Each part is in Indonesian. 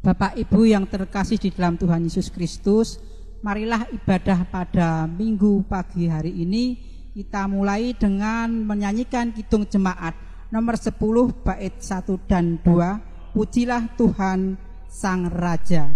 Bapak Ibu yang terkasih di dalam Tuhan Yesus Kristus, marilah ibadah pada minggu pagi hari ini kita mulai dengan menyanyikan kidung jemaat nomor 10 bait 1 dan 2, Pujilah Tuhan Sang Raja.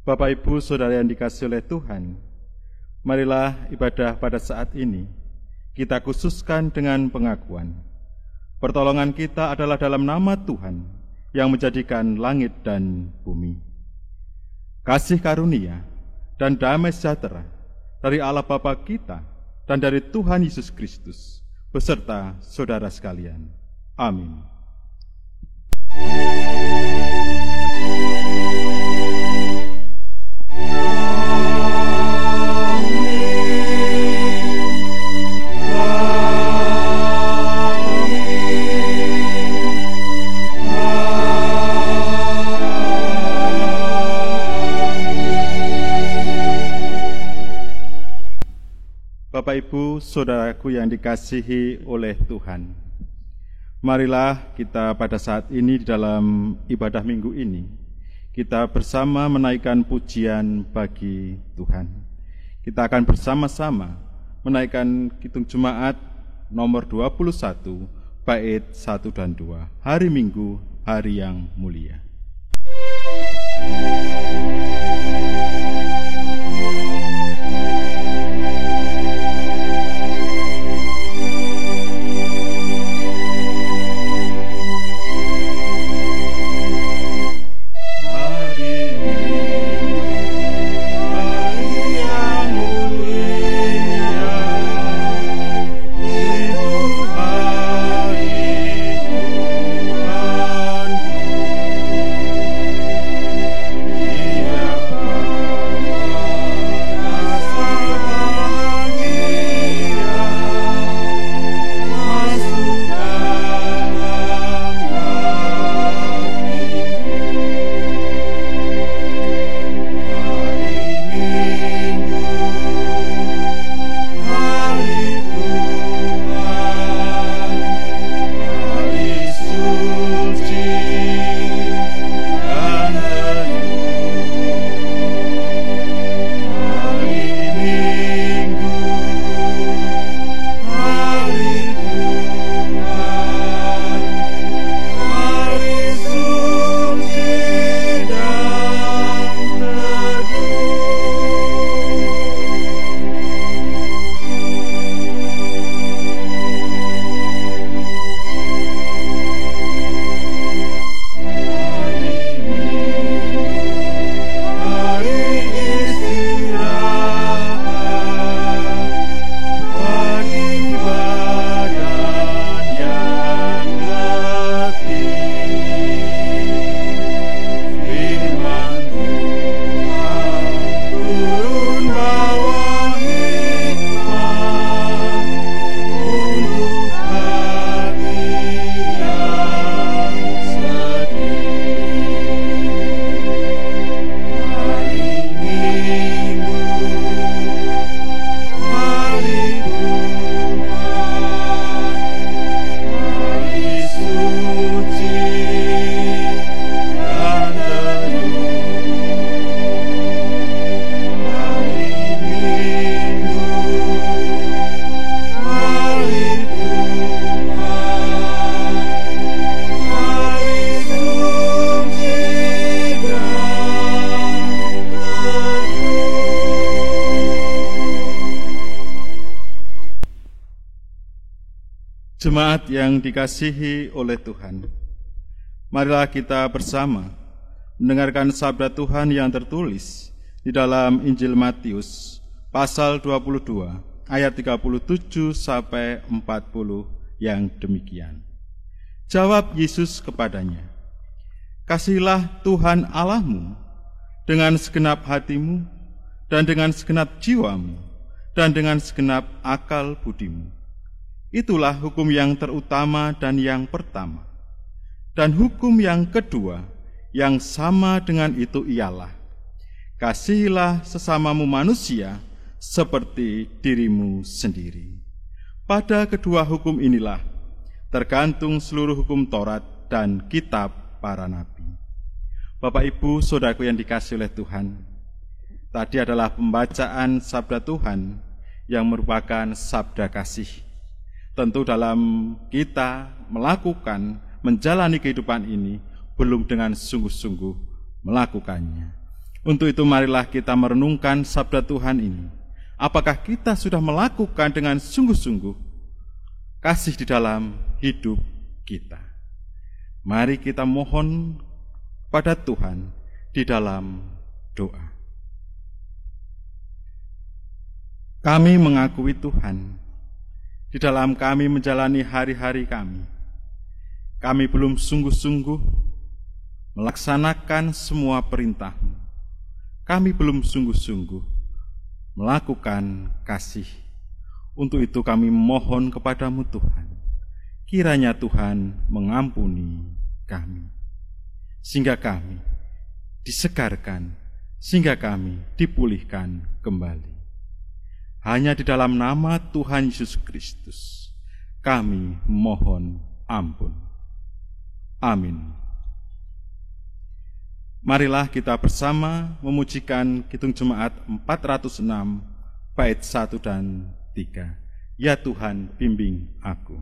Bapak Ibu Saudara yang dikasihi oleh Tuhan, marilah ibadah pada saat ini kita khususkan dengan pengakuan. Pertolongan kita adalah dalam nama Tuhan yang menjadikan langit dan bumi. Kasih karunia dan damai sejahtera dari Allah Bapa kita dan dari Tuhan Yesus Kristus beserta saudara sekalian. Amin. Bapak Ibu, saudaraku yang dikasihi oleh Tuhan, marilah kita pada saat ini di dalam ibadah minggu ini, kita bersama menaikkan pujian bagi Tuhan. Kita akan bersama-sama menaikkan kidung jemaat nomor 21, bait 1 dan 2, hari Minggu, hari yang mulia. Hari Tuhan Jemaat yang dikasihi oleh Tuhan, marilah kita bersama mendengarkan sabda Tuhan yang tertulis di dalam Injil Matius pasal 22 ayat 37 sampai 40 yang demikian. Jawab Yesus kepadanya, "Kasihilah Tuhan Allahmu dengan segenap hatimu dan dengan segenap jiwamu dan dengan segenap akal budimu. Itulah hukum yang terutama dan yang pertama. Dan hukum yang kedua yang sama dengan itu ialah, kasihilah sesamamu manusia seperti dirimu sendiri. Pada kedua hukum inilah tergantung seluruh hukum Taurat dan kitab para nabi." Bapak, Ibu, saudaraku yang dikasihi oleh Tuhan, tadi adalah pembacaan sabda Tuhan yang merupakan sabda kasih. Tentu dalam kita melakukan, menjalani kehidupan ini, belum dengan sungguh-sungguh melakukannya. Untuk itu marilah kita merenungkan sabda Tuhan ini. Apakah kita sudah melakukan dengan sungguh-sungguh kasih di dalam hidup kita? Mari kita mohon pada Tuhan di dalam doa. Kami mengakui Tuhan, di dalam kami menjalani hari-hari kami belum sungguh-sungguh melaksanakan semua perintah-Mu. Kami belum sungguh-sungguh melakukan kasih. Untuk itu kami mohon kepadamu Tuhan, kiranya Tuhan mengampuni kami, sehingga kami disegarkan, sehingga kami dipulihkan kembali. Hanya di dalam nama Tuhan Yesus Kristus kami mohon ampun. Amin. Marilah kita bersama memujikan Kidung Jemaat 406 bait 1 dan 3. Ya Tuhan, bimbing aku.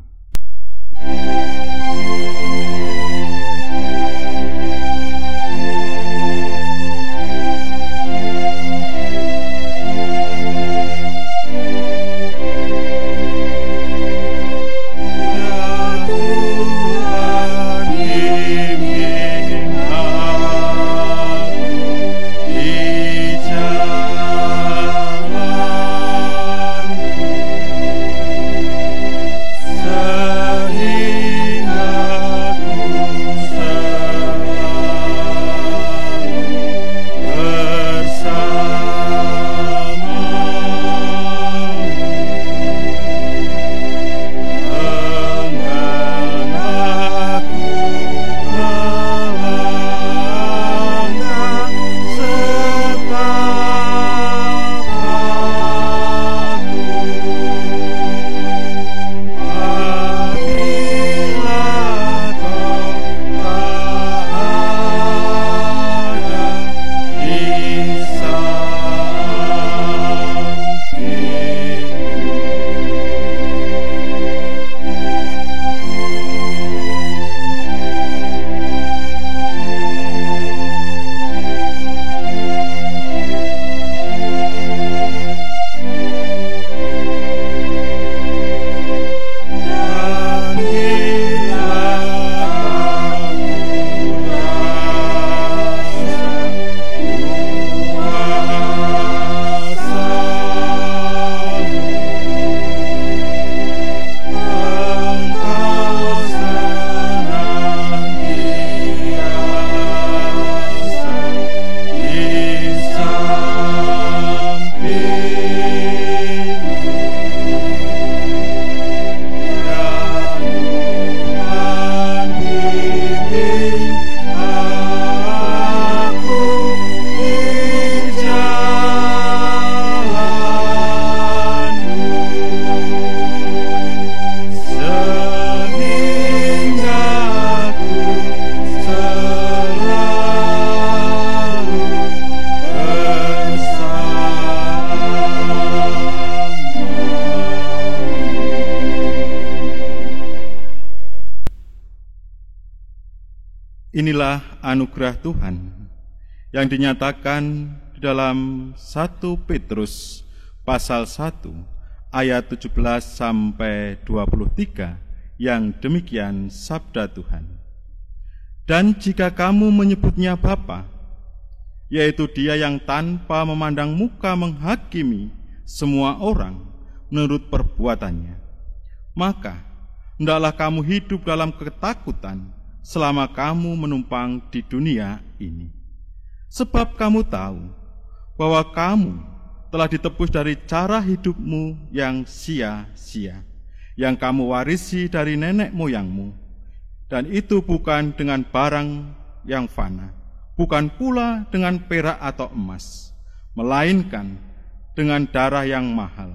Inilah anugerah Tuhan yang dinyatakan di dalam 1 Petrus pasal 1 ayat 17 sampai 23 Yang demikian sabda Tuhan. Dan jika kamu menyebutnya Bapa, yaitu Dia yang tanpa memandang muka menghakimi semua orang menurut perbuatannya, maka hendaklah kamu hidup dalam ketakutan selama kamu menumpang di dunia ini. Sebab kamu tahu bahwa kamu telah ditebus dari cara hidupmu yang sia-sia, yang kamu warisi dari nenek moyangmu, dan itu bukan dengan barang yang fana, bukan pula dengan perak atau emas, melainkan dengan darah yang mahal,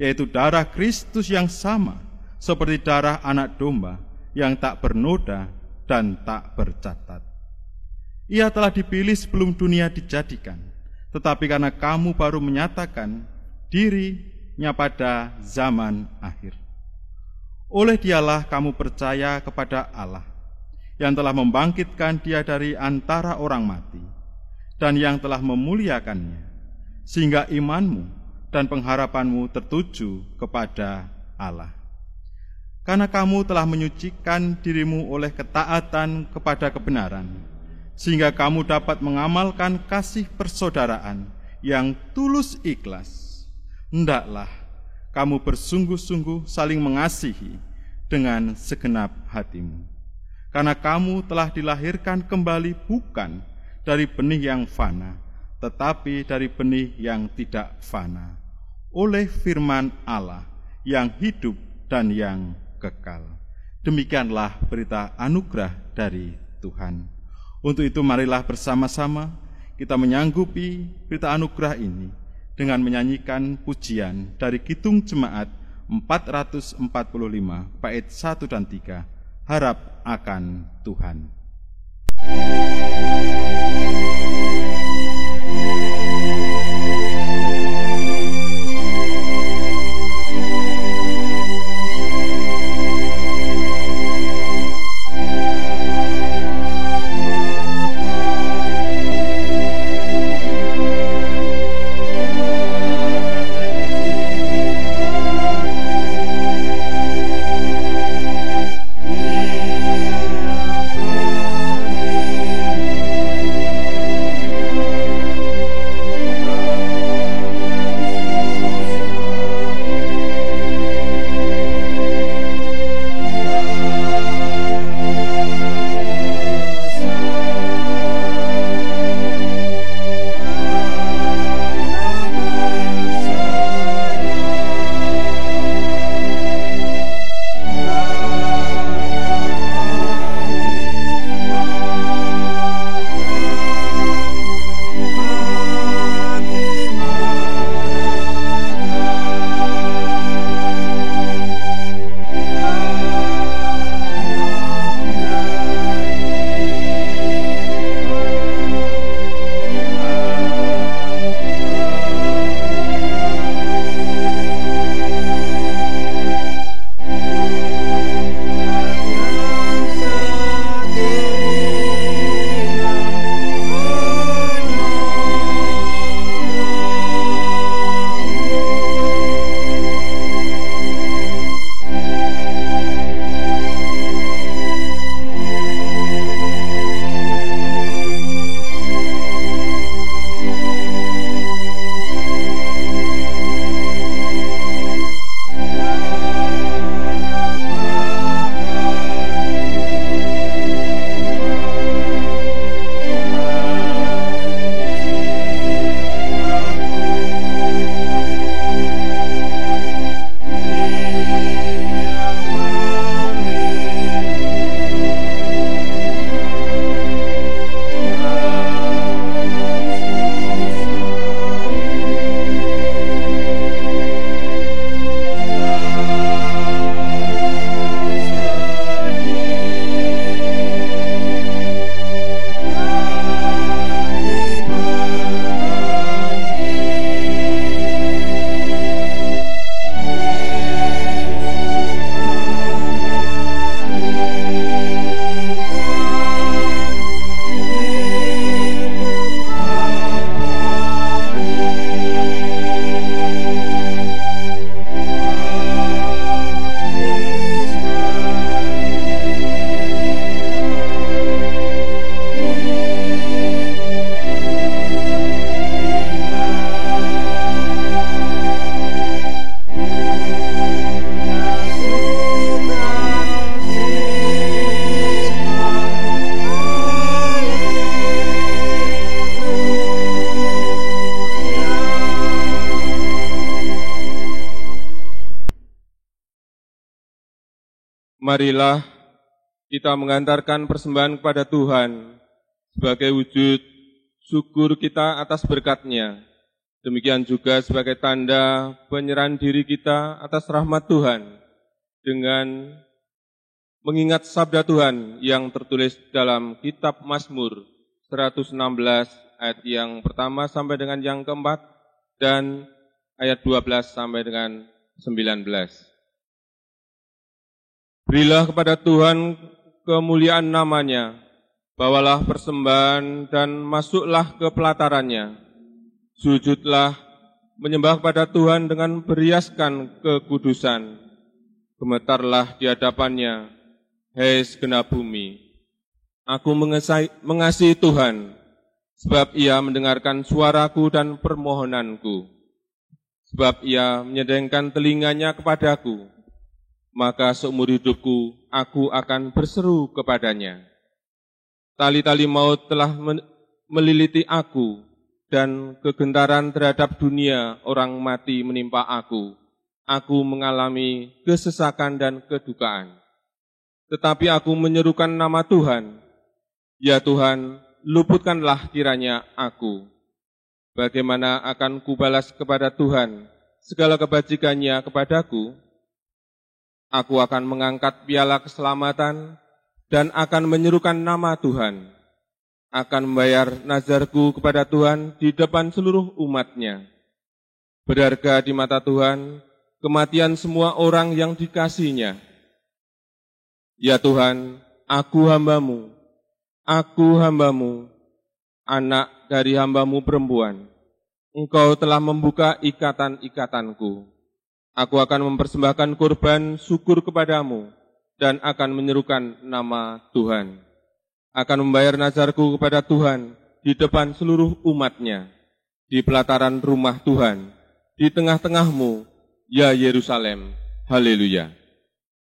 yaitu darah Kristus yang sama seperti darah anak domba yang tak bernoda dan tak bercatat. Ia telah dipilih sebelum dunia dijadikan, tetapi karena kamu baru menyatakan dirinya pada zaman akhir. Oleh Dialah kamu percaya kepada Allah, yang telah membangkitkan Dia dari antara orang mati, dan yang telah memuliakannya, sehingga imanmu dan pengharapanmu tertuju kepada Allah. Karena kamu telah menyucikan dirimu oleh ketaatan kepada kebenaran, sehingga kamu dapat mengamalkan kasih persaudaraan yang tulus ikhlas. Hendaklah kamu bersungguh-sungguh saling mengasihi dengan segenap hatimu. Karena kamu telah dilahirkan kembali bukan dari benih yang fana, tetapi dari benih yang tidak fana, oleh firman Allah yang hidup dan yang kekal. Demikianlah berita anugerah dari Tuhan. Untuk itu marilah bersama-sama kita menyanggupi berita anugerah ini dengan menyanyikan pujian dari Kidung Jemaat 445 bait 1 dan 3, Harap akan Tuhan. Marilah kita mengantarkan persembahan kepada Tuhan sebagai wujud syukur kita atas berkat-Nya. Demikian juga sebagai tanda penyerahan diri kita atas rahmat Tuhan dengan mengingat sabda Tuhan yang tertulis dalam kitab Mazmur 116 ayat yang pertama sampai dengan yang keempat dan ayat 12 sampai dengan 19. Berilah kepada Tuhan kemuliaan nama-Nya, bawalah persembahan dan masuklah ke pelataran-Nya. Sujudlah menyembah kepada Tuhan dengan beriaskan kekudusan. Gemetarlah di hadapan-Nya, hei segenap bumi. Aku mengasihi Tuhan, sebab Ia mendengarkan suaraku dan permohonanku. Sebab Ia menyedengkan telinganya kepadaku, maka seumur hidupku aku akan berseru kepada-Nya. Tali-tali maut telah meliliti aku, dan kegentaran terhadap dunia orang mati menimpa aku. Aku mengalami kesesakan dan kedukaan. Tetapi aku menyerukan nama Tuhan. Ya Tuhan, luputkanlah kiranya aku. Bagaimana akan kubalas kepada Tuhan segala kebajikan-Nya kepadaku? Aku akan mengangkat piala keselamatan dan akan menyerukan nama Tuhan. Akan membayar nazarku kepada Tuhan di depan seluruh umat-Nya. Berharga di mata Tuhan kematian semua orang yang dikasihi-Nya. Ya Tuhan, aku hamba-Mu, anak dari hamba-Mu perempuan. Engkau telah membuka ikatan-ikatanku. Aku akan mempersembahkan kurban syukur kepadamu dan akan menyerukan nama Tuhan. Akan membayar nazarku kepada Tuhan di depan seluruh umat-Nya, di pelataran rumah Tuhan, di tengah-tengahmu, ya Yerusalem. Haleluya.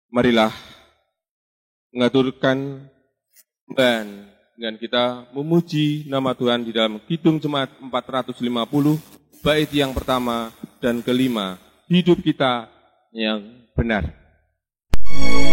Marilah mengaturkan dan dengan kita memuji nama Tuhan di dalam Kidung Jemaat 450, bait yang pertama dan kelima. Hidup kita yang benar. Amen.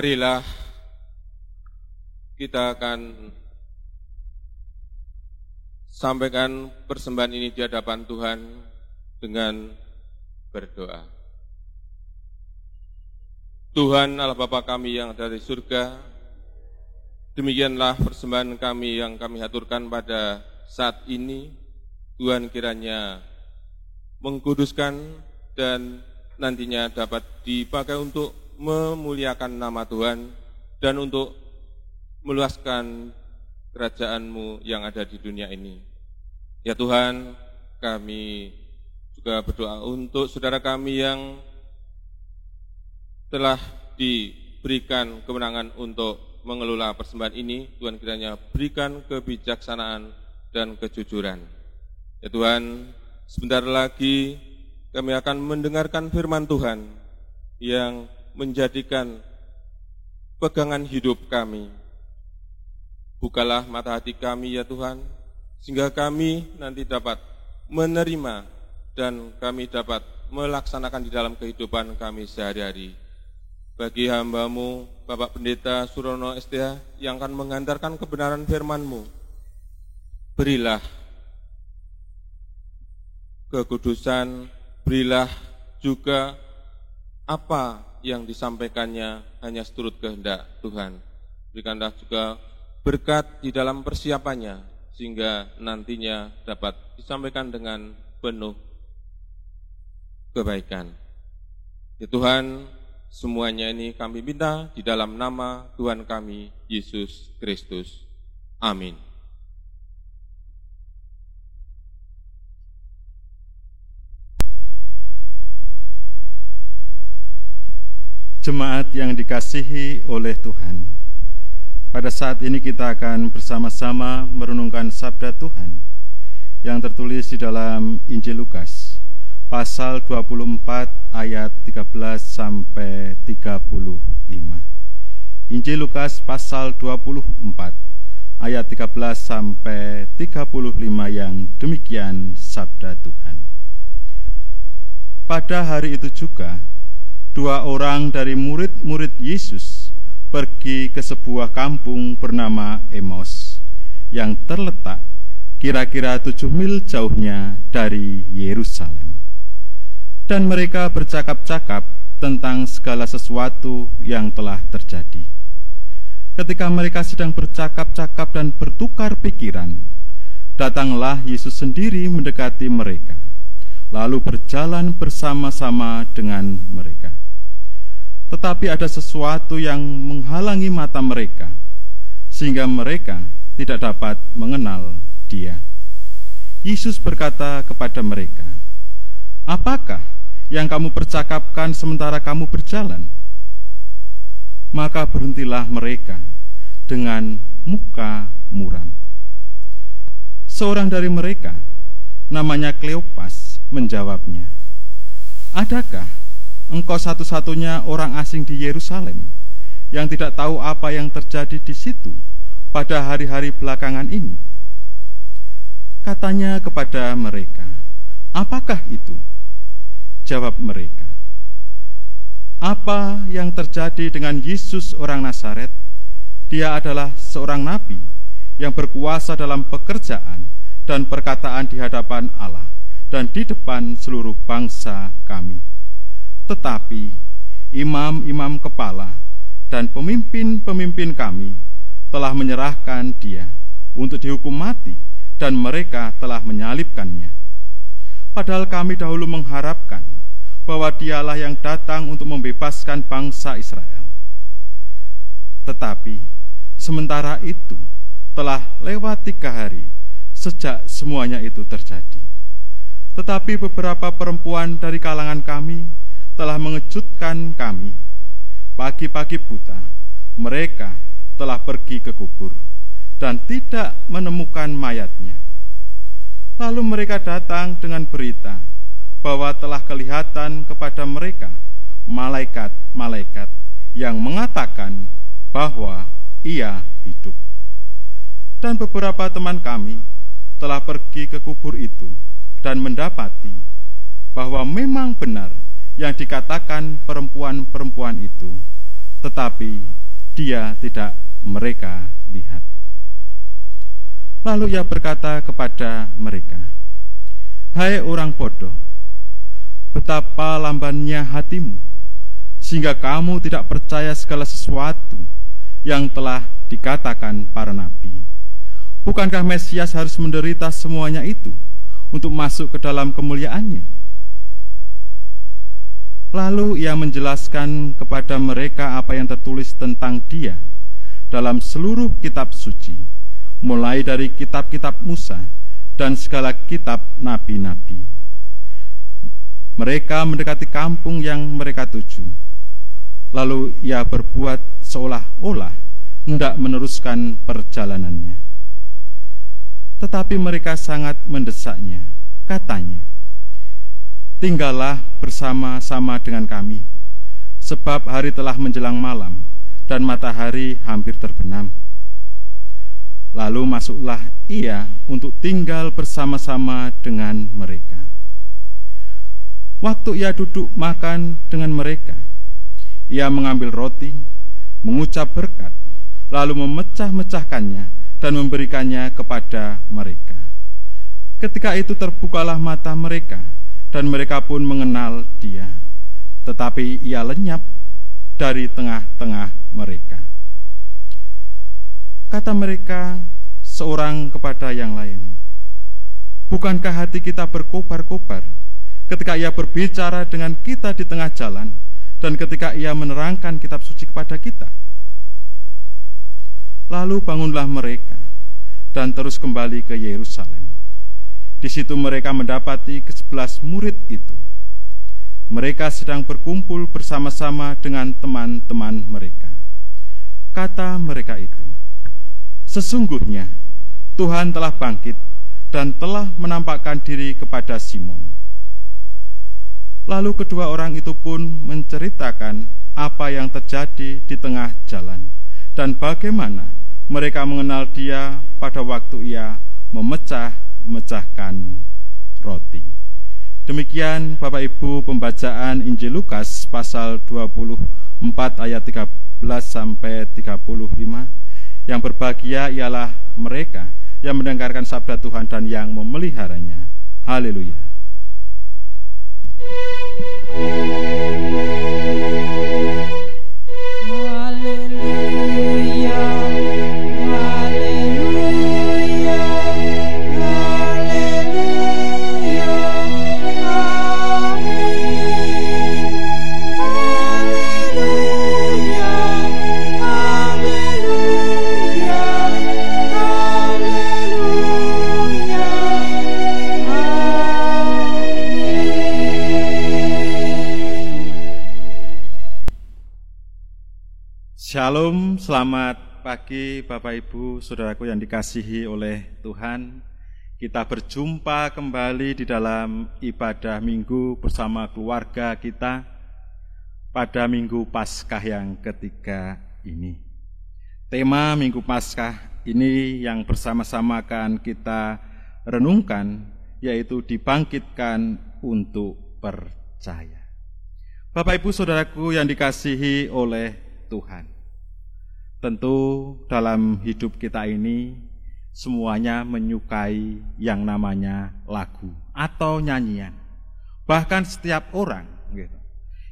Marilah kita akan sampaikan persembahan ini di hadapan Tuhan dengan berdoa. Tuhan Allah Bapa kami yang ada di surga, demikianlah persembahan kami yang kami haturkan pada saat ini. Tuhan kiranya mengkuduskan dan nantinya dapat dipakai untuk memuliakan nama Tuhan dan untuk meluaskan kerajaan-Mu yang ada di dunia ini. Ya Tuhan, kami juga berdoa untuk saudara kami yang telah diberikan kemenangan untuk mengelola persembahan ini. Tuhan kiranya berikan kebijaksanaan dan kejujuran. Ya Tuhan, sebentar lagi kami akan mendengarkan firman Tuhan yang menjadikan pegangan hidup kami. Bukalah mata hati kami ya Tuhan, sehingga kami nanti dapat menerima dan kami dapat melaksanakan di dalam kehidupan kami sehari-hari. Bagi hamba-Mu, Bapak Pendeta Surono STH, yang akan mengantarkan kebenaran firman-Mu, berilah kekudusan, berilah juga apa yang disampaikannya hanya seturut kehendak Tuhan. Berikanlah juga berkat di dalam persiapannya, sehingga nantinya dapat disampaikan dengan penuh kebaikan. Ya Tuhan, semuanya ini kami minta di dalam nama Tuhan kami, Yesus Kristus. Amin. Jemaat yang dikasihi oleh Tuhan, pada saat ini kita akan bersama-sama merenungkan sabda Tuhan yang tertulis di dalam Injil Lukas, pasal 24 ayat 13 sampai 35. Injil Lukas pasal 24 ayat 13 sampai 35 yang demikian sabda Tuhan. Pada hari itu juga, 2 orang dari murid-murid Yesus pergi ke sebuah kampung bernama Emmaus yang terletak kira-kira 7 mil jauhnya dari Yerusalem. Dan mereka bercakap-cakap tentang segala sesuatu yang telah terjadi. Ketika mereka sedang bercakap-cakap dan bertukar pikiran, datanglah Yesus sendiri mendekati mereka, lalu berjalan bersama-sama dengan mereka. Tetapi ada sesuatu yang menghalangi mata mereka, sehingga mereka tidak dapat mengenal Dia. Yesus berkata kepada mereka, "Apakah yang kamu percakapkan sementara kamu berjalan?" Maka berhentilah mereka dengan muka muram. Seorang dari mereka, namanya Kleopas, menjawabnya, "Adakah engkau satu-satunya orang asing di Yerusalem yang tidak tahu apa yang terjadi di situ pada hari-hari belakangan ini?" Katanya kepada mereka, "Apakah itu?" Jawab mereka, "Apa yang terjadi dengan Yesus orang Nazaret? Dia adalah seorang nabi yang berkuasa dalam pekerjaan dan perkataan di hadapan Allah dan di depan seluruh bangsa kami. Tetapi imam-imam kepala dan pemimpin-pemimpin kami telah menyerahkan Dia untuk dihukum mati, dan mereka telah menyalibkannya. Padahal kami dahulu mengharapkan bahwa Dialah yang datang untuk membebaskan bangsa Israel. Tetapi sementara itu telah lewat 3 hari sejak semuanya itu terjadi. Tetapi beberapa perempuan dari kalangan kami telah mengejutkan kami. Pagi-pagi buta, mereka telah pergi ke kubur dan tidak menemukan mayatnya. Lalu mereka datang dengan berita bahwa telah kelihatan kepada mereka malaikat-malaikat yang mengatakan bahwa ia hidup. Dan beberapa teman kami telah pergi ke kubur itu dan mendapati bahwa memang benar yang dikatakan perempuan-perempuan itu, tetapi dia tidak mereka lihat. Lalu ia berkata kepada mereka, "Hai orang bodoh, betapa lambannya hatimu, sehingga kamu tidak percaya segala sesuatu yang telah dikatakan para nabi. Bukankah Mesias harus menderita semuanya itu untuk masuk ke dalam kemuliaannya?" Lalu ia menjelaskan kepada mereka apa yang tertulis tentang dia dalam seluruh kitab suci, mulai dari kitab-kitab Musa dan segala kitab nabi-nabi. Mereka mendekati kampung yang mereka tuju. Lalu ia berbuat seolah-olah hendak meneruskan perjalanannya. Tetapi mereka sangat mendesaknya. Katanya, "Tinggallah bersama-sama dengan kami, sebab hari telah menjelang malam dan matahari hampir terbenam." Lalu masuklah ia untuk tinggal bersama-sama dengan mereka. Waktu ia duduk makan dengan mereka, ia mengambil roti, mengucap berkat, lalu memecah-mecahkannya dan memberikannya kepada mereka. Ketika itu terbukalah mata mereka, dan mereka pun mengenal dia, tetapi ia lenyap dari tengah-tengah mereka. Kata mereka seorang kepada yang lain, "Bukankah hati kita berkobar-kobar ketika ia berbicara dengan kita di tengah jalan, dan ketika ia menerangkan kitab suci kepada kita?" Lalu bangunlah mereka dan terus kembali ke Yerusalem. Di situ mereka mendapati ke-11 murid itu. Mereka sedang berkumpul bersama-sama dengan teman-teman mereka. Kata mereka itu, "Sesungguhnya Tuhan telah bangkit dan telah menampakkan diri kepada Simon." Lalu kedua orang itu pun menceritakan apa yang terjadi di tengah jalan dan bagaimana mereka mengenal dia pada waktu ia memecah-mecahkan roti. Demikian Bapak Ibu pembacaan Injil Lukas pasal 24 ayat 13 sampai 35. Yang berbahagia ialah mereka yang mendengarkan sabda Tuhan dan yang memeliharanya. Haleluya. Shalom, selamat pagi Bapak Ibu, Saudaraku yang dikasihi oleh Tuhan. Kita berjumpa kembali di dalam ibadah minggu bersama keluarga kita pada Minggu Paskah yang ketiga ini. Tema Minggu Paskah ini yang bersama-sama akan kita renungkan, yaitu dibangkitkan untuk percaya. Bapak Ibu Saudaraku yang dikasihi oleh Tuhan. Tentu dalam hidup kita ini semuanya menyukai yang namanya lagu atau nyanyian. Bahkan setiap orang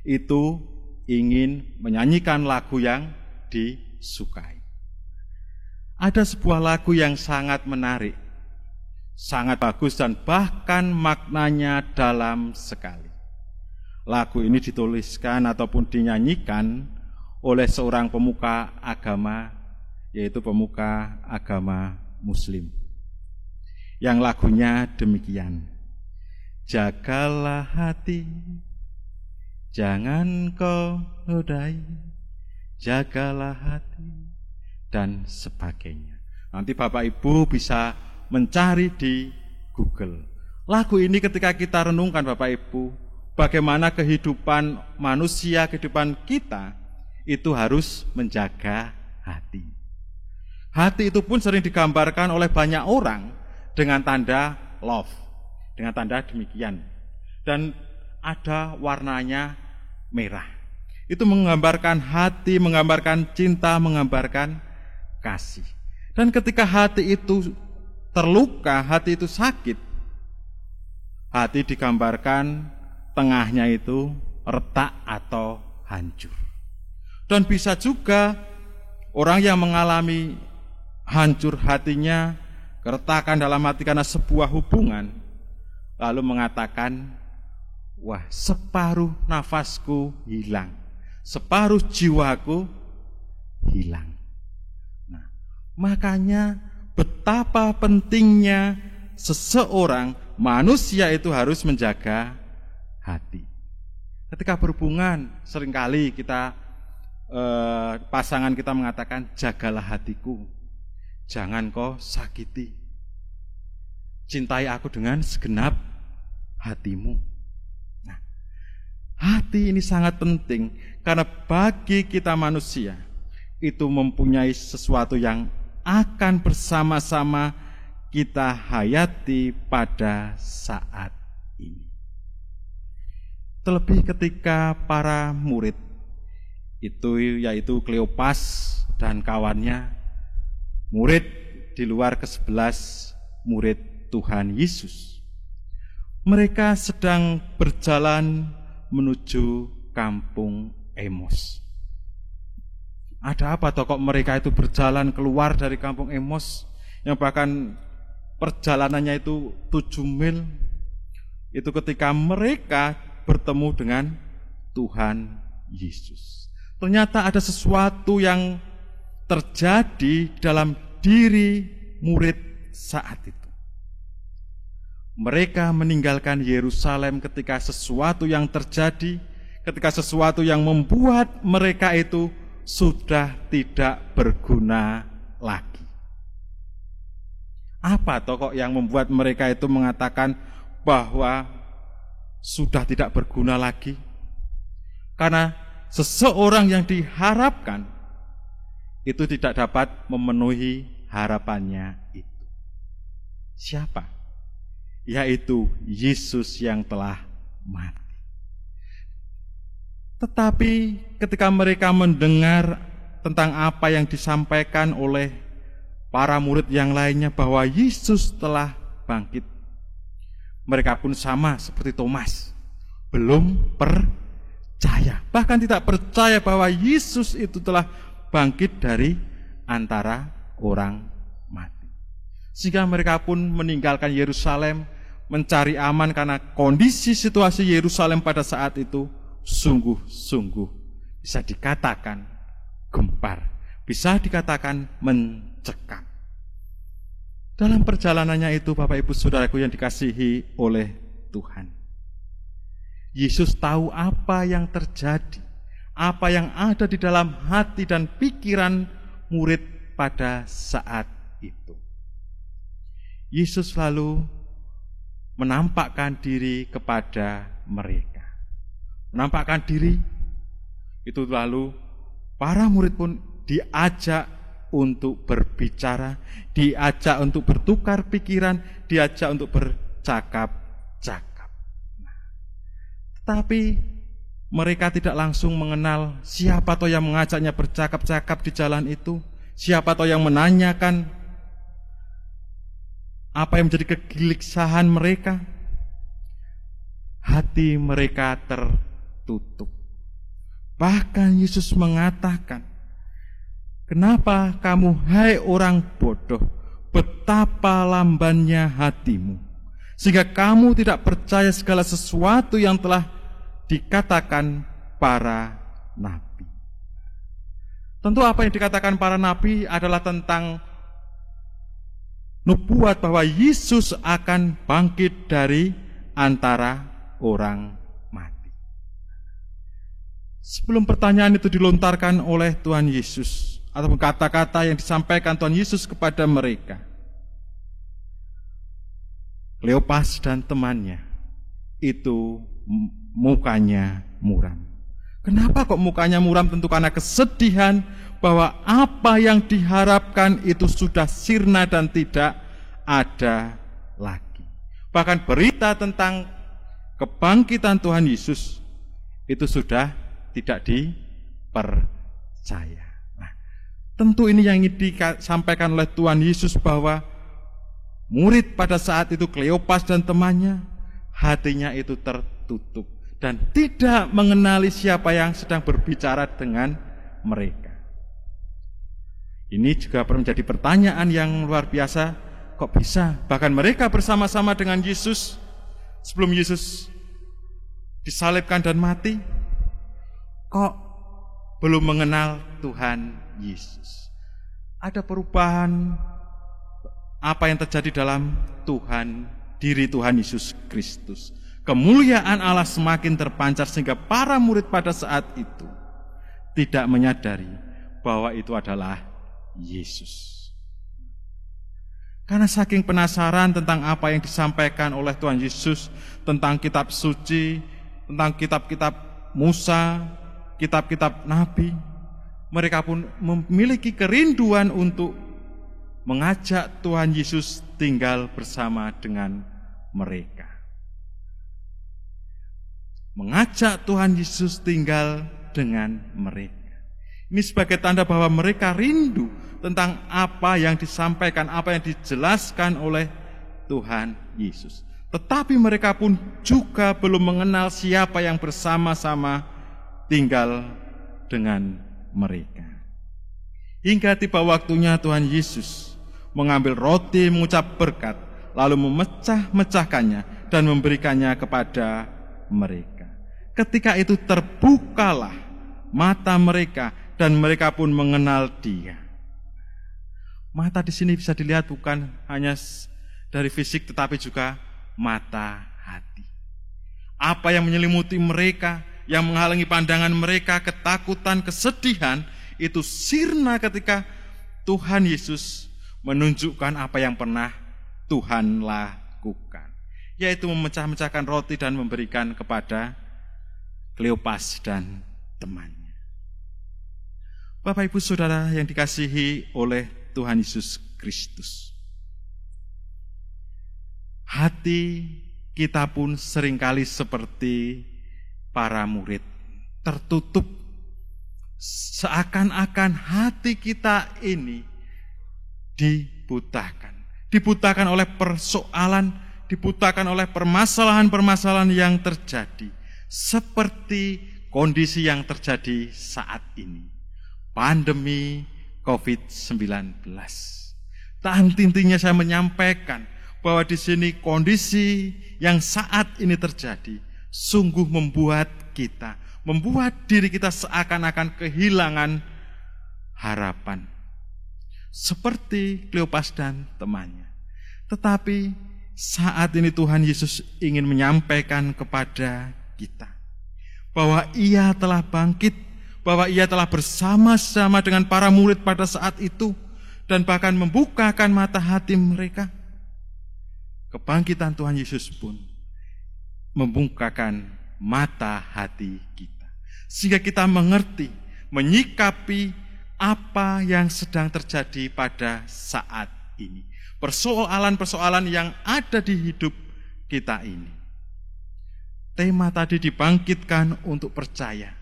itu ingin menyanyikan lagu yang disukai. Ada sebuah lagu yang sangat menarik, sangat bagus dan bahkan maknanya dalam sekali. Lagu ini dituliskan ataupun dinyanyikan oleh seorang pemuka agama, yaitu pemuka agama Muslim. Yang lagunya demikian, "Jagalah hati, jangan kau nodai, jagalah hati," dan sebagainya. Nanti Bapak Ibu bisa mencari di Google. Lagu ini ketika kita renungkan Bapak Ibu, bagaimana kehidupan manusia, kehidupan kita, itu harus menjaga hati. Hati itu pun sering digambarkan oleh banyak orang dengan tanda love, dengan tanda demikian. Dan ada warnanya merah. Itu menggambarkan hati, menggambarkan cinta, menggambarkan kasih. Dan ketika hati itu terluka, hati itu sakit, hati digambarkan tengahnya itu retak atau hancur. Dan bisa juga orang yang mengalami hancur hatinya, keretakan dalam hati karena sebuah hubungan, lalu mengatakan, wah, separuh nafasku hilang, separuh jiwaku hilang. Nah, makanya betapa pentingnya seseorang manusia itu harus menjaga hati. Ketika berhubungan, seringkali kita pasangan kita mengatakan, jagalah hatiku, jangan kau sakiti, cintai aku dengan segenap hatimu. Nah, hati ini sangat penting karena bagi kita manusia itu mempunyai sesuatu yang akan bersama-sama kita hayati pada saat ini. Terlebih ketika para murid itu, yaitu Kleopas dan kawannya, murid di luar ke-11 murid Tuhan Yesus, mereka sedang berjalan menuju kampung Emos. Ada apa toh kok mereka itu berjalan keluar dari kampung Emos, yang bahkan perjalanannya itu 7 mil. Itu ketika mereka bertemu dengan Tuhan Yesus. Ternyata ada sesuatu yang terjadi dalam diri murid saat itu. Mereka meninggalkan Yerusalem ketika sesuatu yang terjadi, ketika sesuatu yang membuat mereka itu sudah tidak berguna lagi. Apa toh kok yang membuat mereka itu mengatakan bahwa sudah tidak berguna lagi? Karena seseorang yang diharapkan itu tidak dapat memenuhi harapannya itu. Siapa? Yaitu Yesus yang telah mati. Tetapi ketika mereka mendengar tentang apa yang disampaikan oleh para murid yang lainnya bahwa Yesus telah bangkit, mereka pun sama seperti Thomas, belum percaya, bahkan tidak percaya bahwa Yesus itu telah bangkit dari antara orang mati. Sehingga mereka pun meninggalkan Yerusalem, mencari aman karena kondisi situasi Yerusalem pada saat itu sungguh-sungguh bisa dikatakan gempar, bisa dikatakan mencekam. Dalam perjalanannya itu, Bapak Ibu Saudaraku yang dikasihi oleh Tuhan, Yesus tahu apa yang terjadi, apa yang ada di dalam hati dan pikiran murid pada saat itu. Yesus lalu menampakkan diri kepada mereka. Menampakkan diri itu, lalu para murid pun diajak untuk berbicara, diajak untuk bertukar pikiran, diajak untuk bercakap-cakap. Tetapi mereka tidak langsung mengenal siapa toh yang mengajaknya bercakap-cakap di jalan itu, siapa toh yang menanyakan apa yang menjadi kegelisahan mereka. Hati mereka tertutup. Bahkan Yesus mengatakan, kenapa kamu, hai orang bodoh, betapa lambannya hatimu, sehingga kamu tidak percaya segala sesuatu yang telah dikatakan para nabi. Tentu apa yang dikatakan para nabi adalah tentang nubuat bahwa Yesus akan bangkit dari antara orang mati. Sebelum pertanyaan itu dilontarkan oleh Tuhan Yesus, ataupun kata-kata yang disampaikan Tuhan Yesus kepada mereka, Kleopas dan temannya itu mukanya muram. Kenapa kok mukanya muram? Tentu karena kesedihan bahwa apa yang diharapkan itu sudah sirna dan tidak ada lagi. Bahkan berita tentang kebangkitan Tuhan Yesus itu sudah tidak percaya. Nah, tentu ini yang ingin disampaikan oleh Tuhan Yesus, bahwa murid pada saat itu, Kleopas dan temannya, hatinya itu tertutup dan tidak mengenali siapa yang sedang berbicara dengan mereka. Ini juga menjadi pertanyaan yang luar biasa, kok bisa? Bahkan mereka bersama-sama dengan Yesus sebelum Yesus disalibkan dan mati, kok belum mengenal Tuhan Yesus. Ada perubahan apa yang terjadi dalam diri Tuhan Yesus Kristus. Kemuliaan Allah semakin terpancar sehingga para murid pada saat itu tidak menyadari bahwa itu adalah Yesus. Karena saking penasaran tentang apa yang disampaikan oleh Tuhan Yesus tentang kitab suci, tentang kitab-kitab Musa, kitab-kitab Nabi, mereka pun memiliki kerinduan untuk mengajak Tuhan Yesus tinggal bersama dengan mereka. Mengajak Tuhan Yesus tinggal dengan mereka. Ini sebagai tanda bahwa mereka rindu tentang apa yang disampaikan, apa yang dijelaskan oleh Tuhan Yesus. Tetapi mereka pun juga belum mengenal siapa yang bersama-sama tinggal dengan mereka. Hingga tiba waktunya Tuhan Yesus mengambil roti, mengucap berkat, lalu memecah-mecahkannya dan memberikannya kepada mereka. Ketika itu terbukalah mata mereka dan mereka pun mengenal Dia. Mata di sini bisa dilihat bukan hanya dari fisik tetapi juga mata hati. Apa yang menyelimuti mereka, yang menghalangi pandangan mereka, ketakutan, kesedihan, itu sirna ketika Tuhan Yesus menunjukkan apa yang pernah Tuhan lakukan, yaitu memecah-mecahkan roti dan memberikan kepada Kleopas dan temannya. Bapak Ibu Saudara yang dikasihi oleh Tuhan Yesus Kristus, hati kita pun seringkali seperti para murid, tertutup. Seakan-akan hati kita ini dibutakan oleh persoalan, dibutakan oleh permasalahan-permasalahan yang terjadi, seperti kondisi yang terjadi saat ini, pandemi COVID-19. Tak henti-hentinya saya menyampaikan bahwa di sini kondisi yang saat ini terjadi sungguh membuat diri kita seakan-akan kehilangan harapan, seperti Kleopas dan temannya. Tetapi saat ini Tuhan Yesus ingin menyampaikan kepada kita bahwa Ia telah bangkit, bahwa Ia telah bersama-sama dengan para murid pada saat itu dan bahkan membukakan mata hati mereka. Kebangkitan Tuhan Yesus pun membukakan mata hati kita, sehingga kita mengerti, menyikapi apa yang sedang terjadi pada saat ini, persoalan-persoalan yang ada di hidup kita ini. Tema tadi dibangkitkan untuk percaya,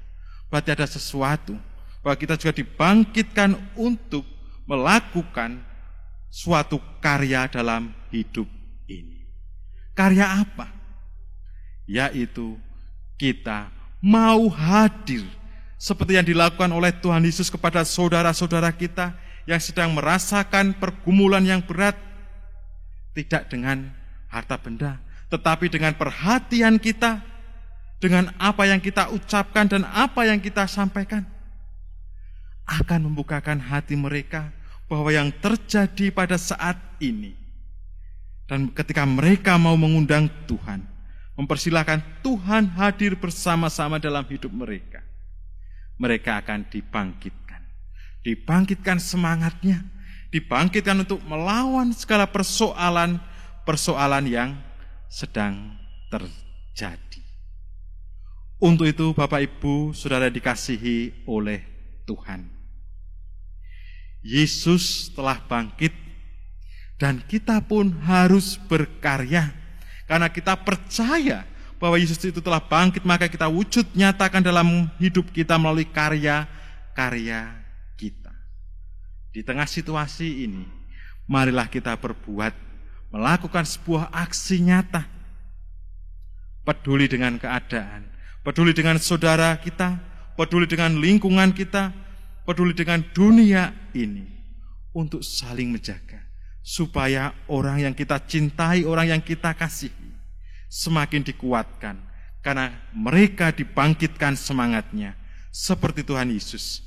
berarti ada sesuatu, bahwa kita juga dibangkitkan untuk melakukan suatu karya dalam hidup ini. Karya apa? Yaitu kita mau hadir seperti yang dilakukan oleh Tuhan Yesus kepada saudara-saudara kita yang sedang merasakan pergumulan yang berat, tidak dengan harta benda, tetapi dengan perhatian kita, dengan apa yang kita ucapkan dan apa yang kita sampaikan, akan membukakan hati mereka bahwa yang terjadi pada saat ini. Dan ketika mereka mau mengundang Tuhan, mempersilahkan Tuhan hadir bersama-sama dalam hidup mereka, mereka akan dibangkitkan semangatnya, dibangkitkan untuk melawan segala persoalan yang sedang terjadi. Untuk itu Bapak Ibu Saudara dikasihi oleh Tuhan, Yesus telah bangkit dan kita pun harus berkarya. Karena kita percaya bahwa Yesus itu telah bangkit, maka kita wujud nyatakan dalam hidup kita melalui karya karya kita. Di tengah situasi ini, marilah kita melakukan sebuah aksi nyata. Peduli dengan keadaan, peduli dengan saudara kita, peduli dengan lingkungan kita, peduli dengan dunia ini, untuk saling menjaga, supaya orang yang kita cintai, orang yang kita kasihi, semakin dikuatkan, karena mereka dibangkitkan semangatnya, seperti Tuhan Yesus.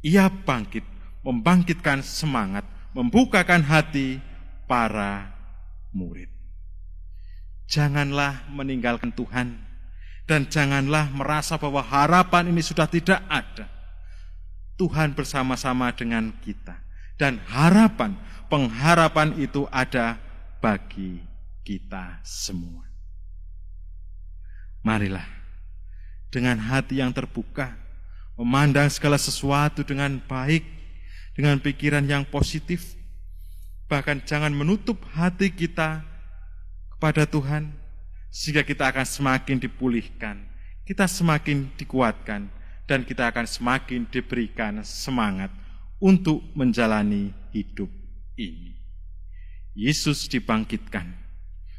Ia bangkit, membangkitkan semangat, membukakan hati para murid. Janganlah meninggalkan Tuhan, dan janganlah merasa bahwa harapan ini sudah tidak ada. Tuhan bersama-sama dengan kita, dan pengharapan itu ada bagi kita semua. Marilah dengan hati yang terbuka, memandang segala sesuatu dengan baik, dengan pikiran yang positif. Bahkan jangan menutup hati kita kepada Tuhan, sehingga kita akan semakin dipulihkan, kita semakin dikuatkan, dan kita akan semakin diberikan semangat untuk menjalani hidup ini. Yesus dibangkitkan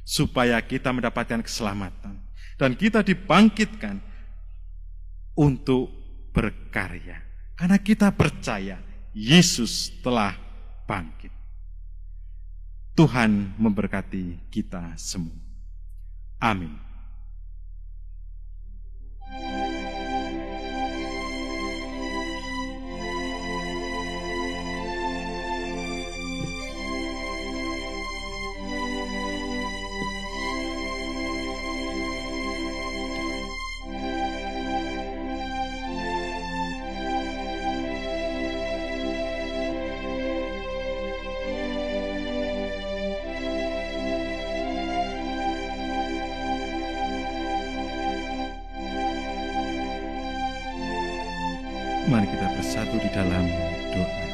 supaya kita mendapatkan keselamatan, dan kita dibangkitkan untuk berkarya, karena kita percaya Yesus telah bangkit. Tuhan memberkati kita semua. Amin. Mari kita bersatu di dalam doa.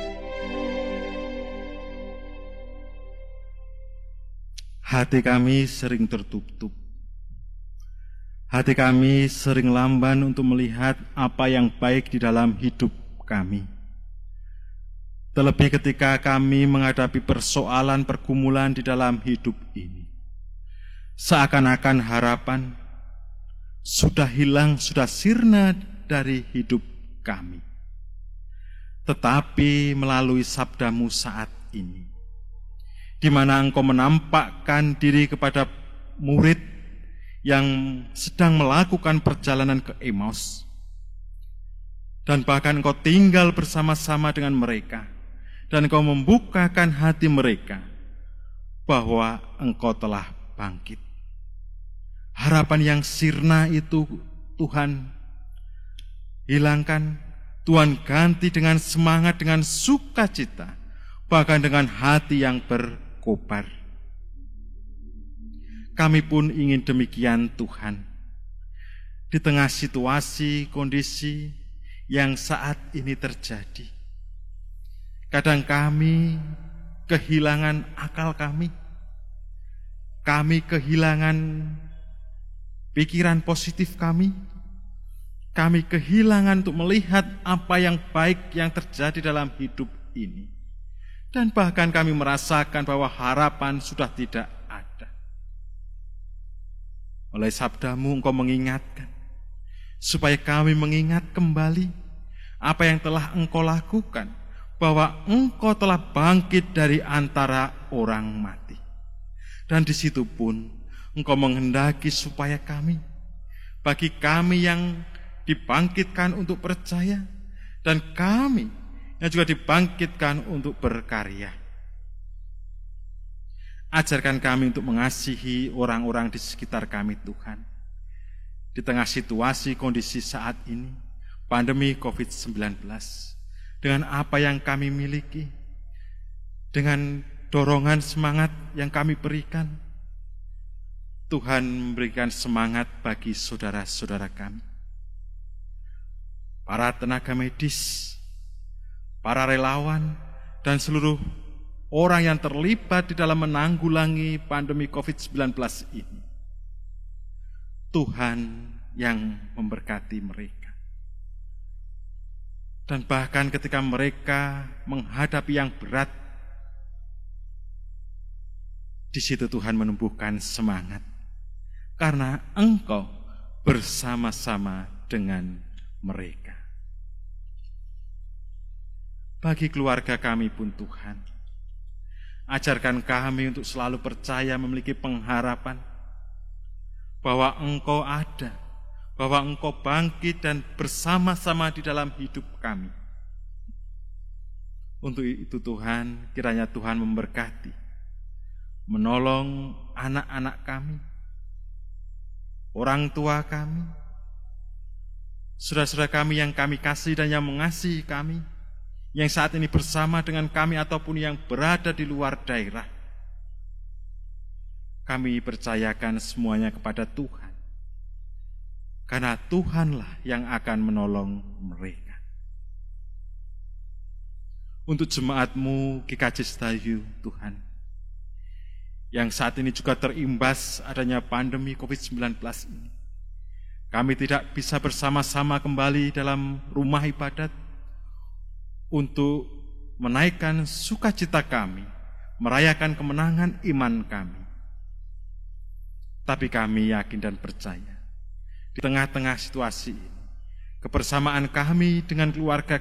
Hati kami sering tertutup. Hati kami sering lamban untuk melihat apa yang baik di dalam hidup kami. Terlebih ketika kami menghadapi persoalan pergumulan di dalam hidup ini. Seakan-akan harapan sudah hilang, sudah sirna dari hidup kami. Tetapi melalui sabdamu saat ini, di mana Engkau menampakkan diri kepada murid yang sedang melakukan perjalanan ke Emmaus, dan bahkan Engkau tinggal bersama-sama dengan mereka, dan Engkau membukakan hati mereka bahwa Engkau telah bangkit. Harapan yang sirna itu Tuhan hilangkan, Tuhan ganti dengan semangat, dengan sukacita, bahkan dengan hati yang berkobar. Kami pun ingin demikian Tuhan. Di tengah situasi, kondisi yang saat ini terjadi, kadang kami kehilangan akal kami kehilangan pikiran positif kami kehilangan untuk melihat apa yang baik yang terjadi dalam hidup ini. Dan bahkan kami merasakan bahwa harapan sudah tidak ada. Oleh sabdamu Engkau mengingatkan, supaya kami mengingat kembali apa yang telah Engkau lakukan, bahwa Engkau telah bangkit dari antara orang mati. Dan di situ pun Engkau menghendaki supaya bagi kami yang dibangkitkan untuk percaya, dan kami yang juga dibangkitkan untuk berkarya. Ajarkan kami untuk mengasihi orang-orang di sekitar kami, Tuhan. Di tengah situasi kondisi saat ini, pandemi COVID-19, dengan apa yang kami miliki, dengan dorongan semangat yang kami berikan, Tuhan memberikan semangat bagi saudara-saudara kami. Para tenaga medis, para relawan, dan seluruh orang yang terlibat di dalam menanggulangi pandemi COVID-19 ini. Tuhan yang memberkati mereka. Dan bahkan ketika mereka menghadapi yang berat, di situ Tuhan menumbuhkan semangat. Karena Engkau bersama-sama dengan mereka. Bagi keluarga kami pun Tuhan, ajarkan kami untuk selalu percaya memiliki pengharapan bahwa Engkau ada, bahwa Engkau bangkit dan bersama-sama di dalam hidup kami. Untuk itu Tuhan, kiranya Tuhan memberkati, menolong anak-anak kami, orang tua kami, saudara-saudara kami yang kami kasih dan yang mengasihi kami, yang saat ini bersama dengan kami ataupun yang berada di luar daerah. Kami percayakan semuanya kepada Tuhan, karena Tuhanlah yang akan menolong mereka. Untuk jemaat-Mu GKJ Setayu, Tuhan, yang saat ini juga terimbas adanya pandemi COVID-19 ini, kami tidak bisa bersama-sama kembali dalam rumah ibadat untuk menaikkan sukacita kami, merayakan kemenangan iman kami. Tapi kami yakin dan percaya, di tengah-tengah situasi ini, kebersamaan kami dengan keluarga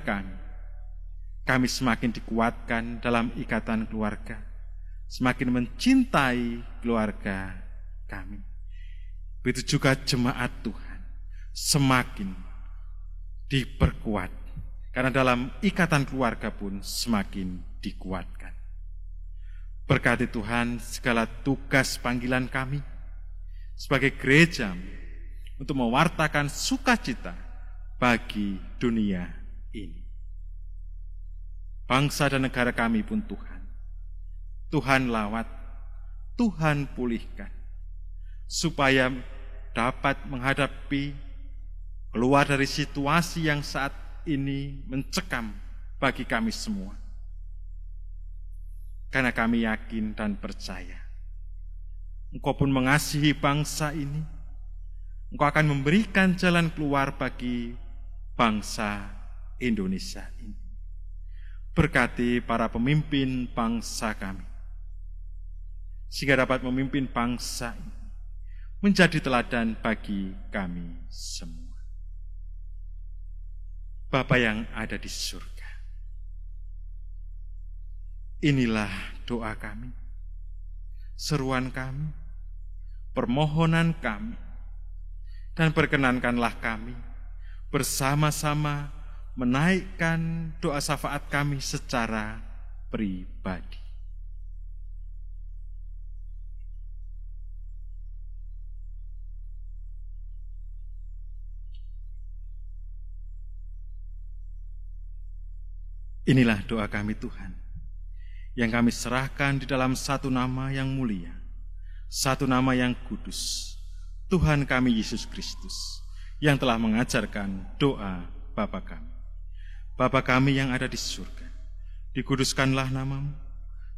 kami semakin dikuatkan dalam ikatan keluarga, semakin mencintai keluarga kami. Begitu juga jemaat Tuhan, semakin diperkuat, karena dalam ikatan keluarga pun semakin dikuatkan. Berkati Tuhan segala tugas panggilan kami sebagai gereja untuk mewartakan sukacita bagi dunia ini. Bangsa dan negara kami pun Tuhan lawat, Tuhan pulihkan, supaya dapat menghadapi keluar dari situasi yang saat ini mencekam bagi kami semua. Karena kami yakin dan percaya, Engkau pun mengasihi bangsa ini, Engkau akan memberikan jalan keluar bagi bangsa Indonesia ini. Berkati para pemimpin bangsa kami, sehingga dapat memimpin bangsa ini menjadi teladan bagi kami semua. Bapa yang ada di surga, inilah doa kami, seruan kami, permohonan kami, dan perkenankanlah kami bersama-sama menaikkan doa syafaat kami secara pribadi. Inilah doa kami Tuhan, yang kami serahkan di dalam satu nama yang mulia, satu nama yang kudus, Tuhan kami Yesus Kristus, yang telah mengajarkan doa Bapa kami. Bapa kami yang ada di surga, dikuduskanlah nama-Mu,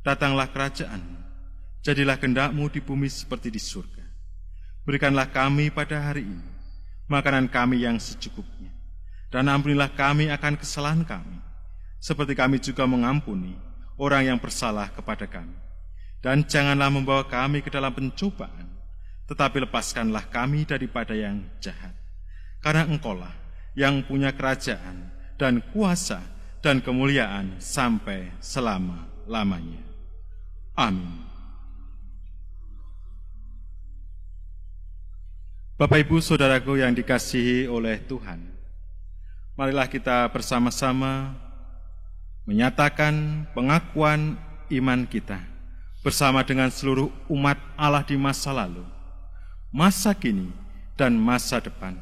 datanglah kerajaan-Mu, jadilah kehendak-Mu di bumi seperti di surga. Berikanlah kami pada hari ini makanan kami yang secukupnya, dan ampunilah kami akan kesalahan kami, seperti kami juga mengampuni orang yang bersalah kepada kami. Dan janganlah membawa kami ke dalam pencobaan, tetapi lepaskanlah kami daripada yang jahat. Karena Engkau-lah yang punya kerajaan dan kuasa dan kemuliaan sampai selama-lamanya. Amin. Bapak Ibu Saudaraku yang dikasihi oleh Tuhan, marilah kita bersama-sama menyatakan pengakuan iman kita bersama dengan seluruh umat Allah di masa lalu, masa kini, dan masa depan,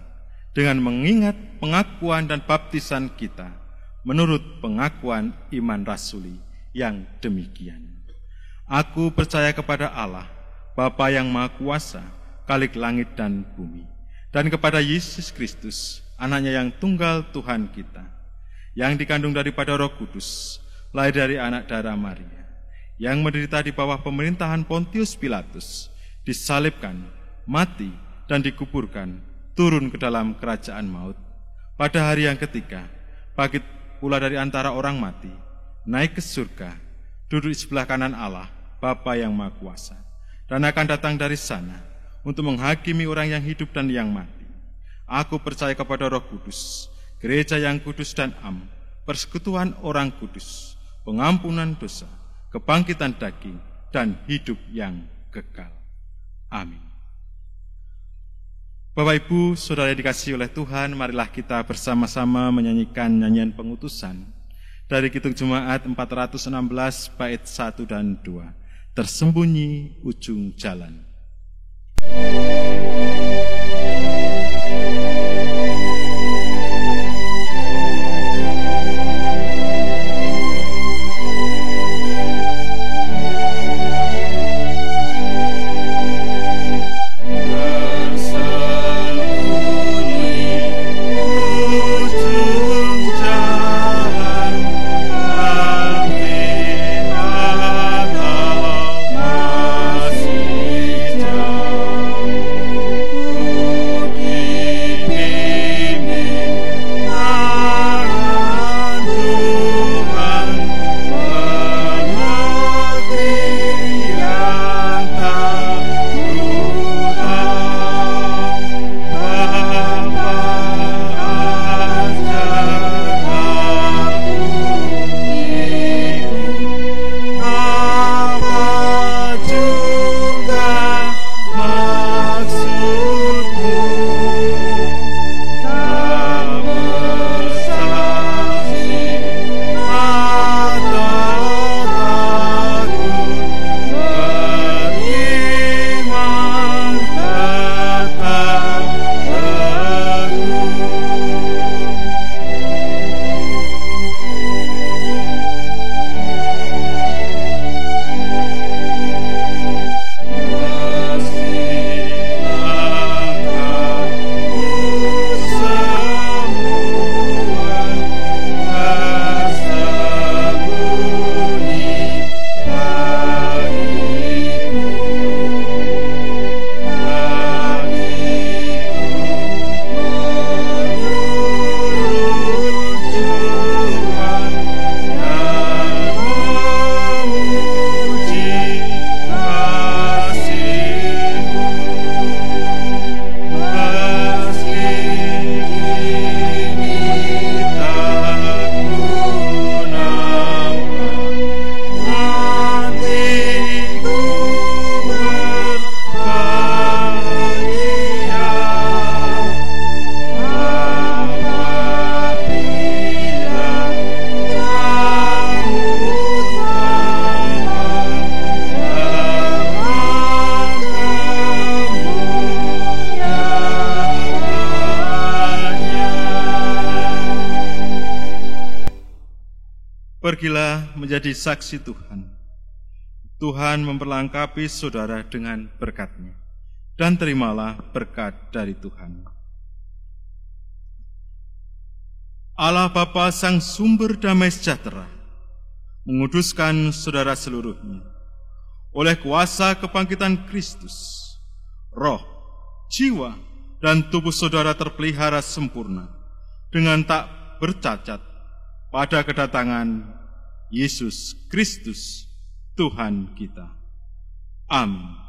dengan mengingat pengakuan dan baptisan kita menurut pengakuan iman rasuli yang demikian. Aku percaya kepada Allah, Bapa yang Maha Kuasa, Khalik langit dan bumi, dan kepada Yesus Kristus, anaknya yang tunggal Tuhan kita, yang dikandung daripada Roh Kudus, lahir dari anak darah Maria, yang menderita di bawah pemerintahan Pontius Pilatus, disalibkan, mati, dan dikuburkan, turun ke dalam kerajaan maut. Pada hari yang ketiga, bangkit pula dari antara orang mati, naik ke surga, duduk di sebelah kanan Allah, Bapa yang Maha Kuasa, dan akan datang dari sana untuk menghakimi orang yang hidup dan yang mati. Aku percaya kepada Roh Kudus, gereja yang kudus dan am, persekutuan orang kudus, pengampunan dosa, kebangkitan daging, dan hidup yang kekal. Amin. Bapak, Ibu, Saudara yang dikasihi oleh Tuhan, marilah kita bersama-sama menyanyikan nyanyian pengutusan dari Kidung Jemaat 416 bait 1 dan 2, Tersembunyi Ujung Jalan. Pergilah menjadi saksi Tuhan. Tuhan memperlengkapi saudara dengan berkat-Nya, dan terimalah berkat dari Tuhan. Allah Bapa Sang Sumber Damai Sejahtera menguduskan saudara seluruhnya oleh kuasa kebangkitan Kristus. Roh, jiwa, dan tubuh saudara terpelihara sempurna dengan tak bercacat pada kedatangan Yesus Kristus Tuhan kita. Amin.